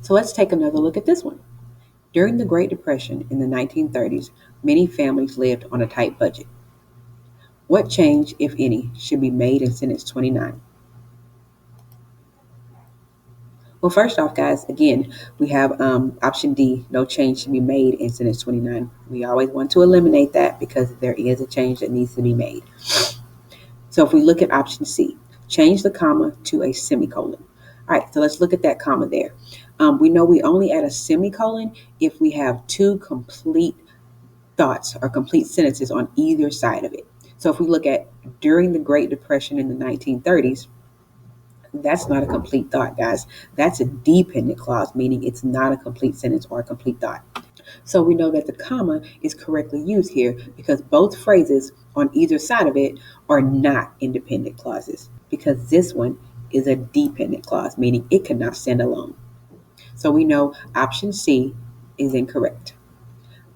So let's take another look at this one. During the Great Depression in the 1930s, many families lived on a tight budget. What change, if any, should be made in sentence 29? Well, first off, guys, again, we have option D, no change should be made in sentence 29. We always want to eliminate that because there is a change that needs to be made. So if we look at option C, change the comma to a semicolon. All right, so let's look at that comma there. We know we only add a semicolon if we have two complete thoughts or complete sentences on either side of it. So if we look at during the Great Depression in the 1930s, that's not a complete thought, guys. That's a dependent clause, meaning it's not a complete sentence or a complete thought. So we know that the comma is correctly used here because both phrases on either side of it are not independent clauses, because this one is a dependent clause, meaning it cannot stand alone. So we know option C is incorrect.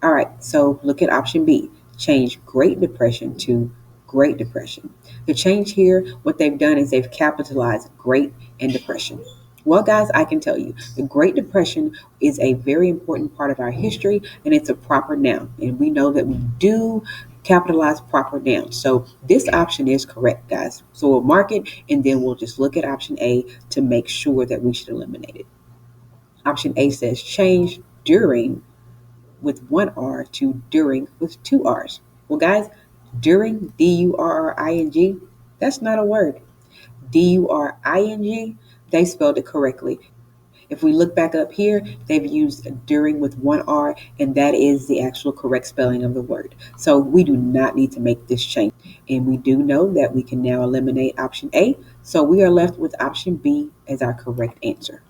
All right, so look at option B. Change Great Depression to Great Depression. The change here, what they've done is they've capitalized Great and Depression. Well, guys, I can tell you, the Great Depression is a very important part of our history, and it's a proper noun. And we know that we do capitalize proper nouns. So this option is correct, guys. So we'll mark it, and then we'll just look at option A to make sure that we should eliminate it. Option A says change during with one R to during with two R's. Well, guys, during, D-U-R-R-I-N-G, that's not a word. D-U-R-I-N-G, they spelled it correctly. If we look back up here, they've used during with one R, and that is the actual correct spelling of the word. So we do not need to make this change. And we do know that we can now eliminate option A. So we are left with option B as our correct answer.